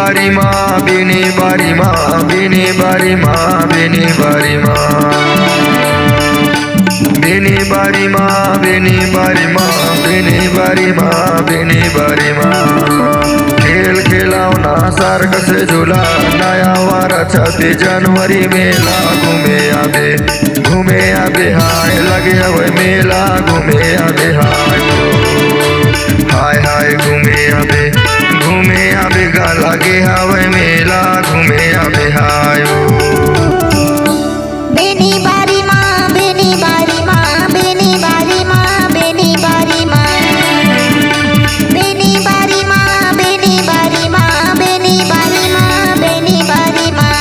बारी माँ बिनी बारी माँ बिनी बारी माँ बिनी बारी माँ बिनी बारी माँ बिनी बारी माँ बिनी बारी माँ बिनी बारी माँ खेल खिलौना सार्क से झूला नया वार 26 जनवरी मेला घूमे आबे हाय लगे हुए मेला घूमे आबे हाय हाय घूमे आबे गा लगे हवे मेला घूमे आबे हाय बेनी बारी माँ बेनी बारी माँ बेनी बारी माँ बेनी बारी माँ बेनी बारी माँ बेनी बारी माँ बेनी बारी माँ बेनी बारी माँ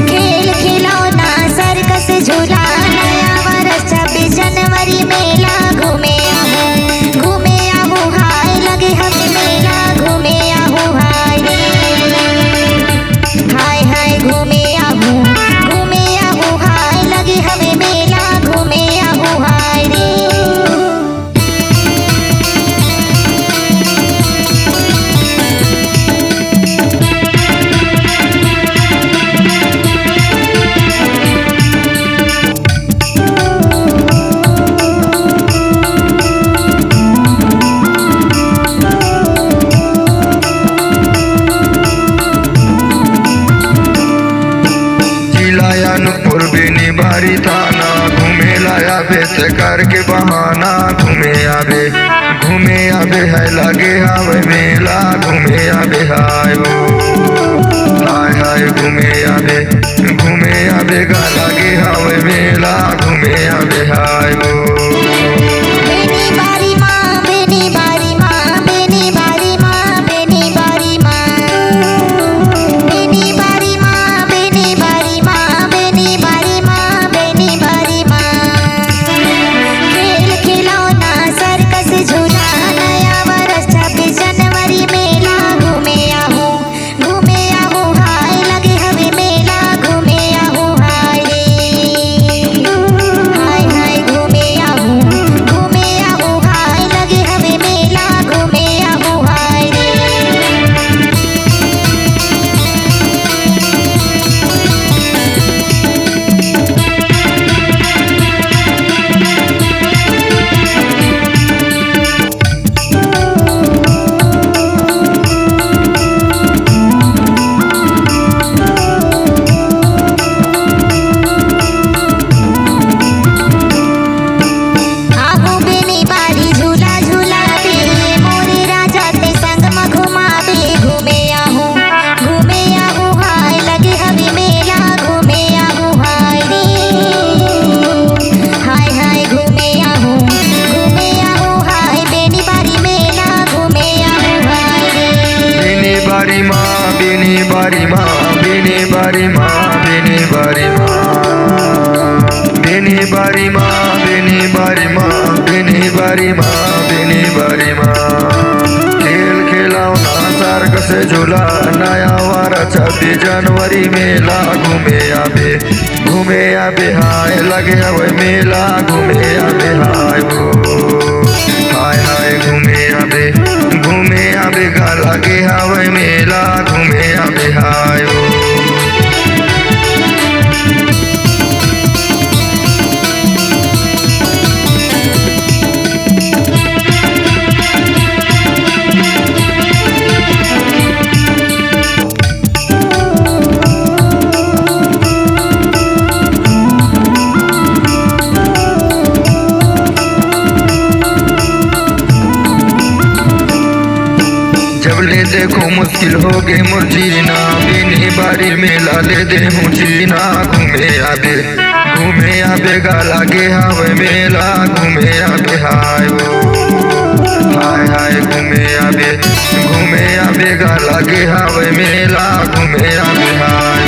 खेल खिलौना सर्कस झूला नया वर्ष 26 जनवरी मेला घूमे आहू हाय लगे हमें मेला घूमे आहू हाय हाय घूमे आहू हाय लगे हमें मेला घूमे आहू हाय रे। अनूपपुर बिनी बारी थाना घूमे लाया बेच करके बहाना घूमे आबे है लगे हवे मेला घूमे आबे हाय घूमे आबे गा लगे हवे मेला घूमे आबे हाय बेनी बारी माँ बेनी बारी माँ बेनी बारी माँ बेनी बारी माँ बेनी बारी माँ बेनी बारी माँ बेनी बारी माँ बेनी बारी माँ खेल खिलौना सर्कस झूला नया वर्ष 26 जनवरी मेला घूमे आहू हाय लगे हवे मेला घूमे आहू हाय हाय घूमे आहू हाय लगे हवे मेला घूमे आहू हाय रे। आहू बेनी बारी झूला झूलाबे मोरे राजा ते संग म घुमाबे घूमे आहू हाय लगे हवे मेला घूमे आहू हाय रे हाय घूमे आहू हाय बेनी बारी मेला घूमे आहू हाय रे। बिनी बारी माँ बिनी बारी माँ बिनी बारी माँ बिनी बारी माँ बिनी बारी माँ बिनी बारी माँ बिनी बारी माँ बिनी बारी माँ खेल खिलौना सार्क से झूला नया वार 26 जनवरी मेला घूमे आबे हाय लगे हवे मेला घूमे आबे हाय घूमे आबे गा लगे हवे मेला घूमे आबे हाय जब ले देखो मुश्किल हो गए मोर जीना बिनी बारी मेला ले दे जीना घूमे आबे गा लगे हवे मेला घूमे आबे हाय घूमे आबे गा लगे हवे मेला घूमे आबे हाय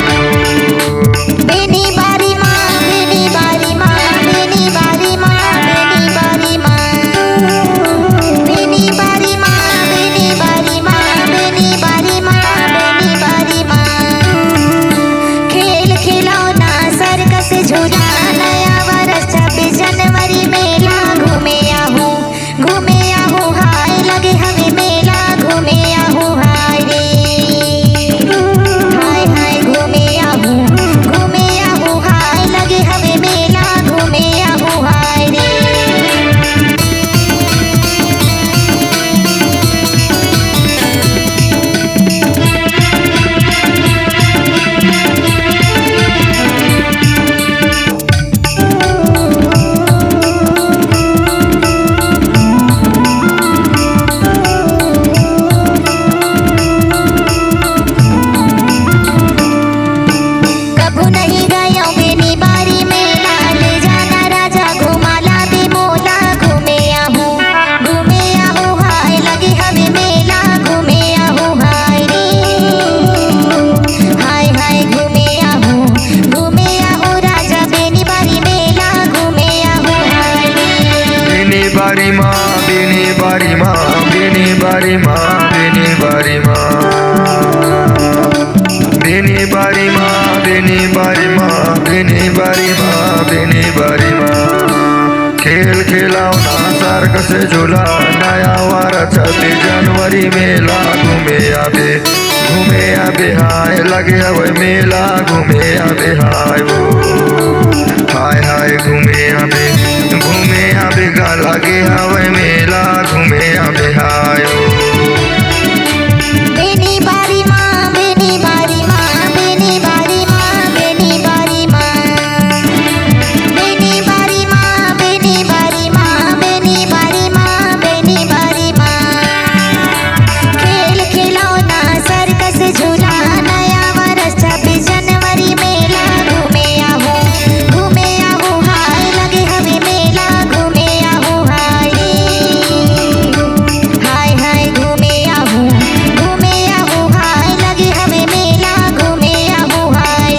बेनी बारी माँ बेनी बारी माँ बेनी बारी माँ बेनी बारी माँ बेनी बारी माँ बेनी बारी माँ बेनी बारी माँ बेनी बारी माँ खेल खिलौना सर्कस झूला नया वर्ष 26 जनवरी मेला घूमे आहू हाय लगे हवे मेला घूमे आहू हाय रे। बारी माँ बेनी बारी माँ बेनी बारी माँ बेनी बारी माँ बेनी बारी माँ बेनी बारी माँ खेल खिलौना सार्क से झूला नया वार 26 जनवरी मेला घूमे आबे हाय लगे हवे मेला घूमे आबे हाय वो हाय घूमे आबे गा लगे हवे मेला घूमे आबे हाय बेनी बारी माँ बेनी बारी माँ बेनी बारी माँ बेनी बारी माँ बेनी बारी माँ बेनी बारी माँ बेनी बारी माँ बेनी बारी माँ खेल खिलौना सर्कस झूला नया वर्ष 26 जनवरी मेला घूमे आहू हाय लगे हवे मेला घूमे आहू हाय घूमे आहू हाय लगे हवे मेला घूमे आहू हाय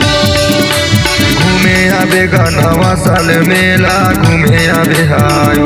घूमे आबे गा नवा साल मेला घूमे आबे हाय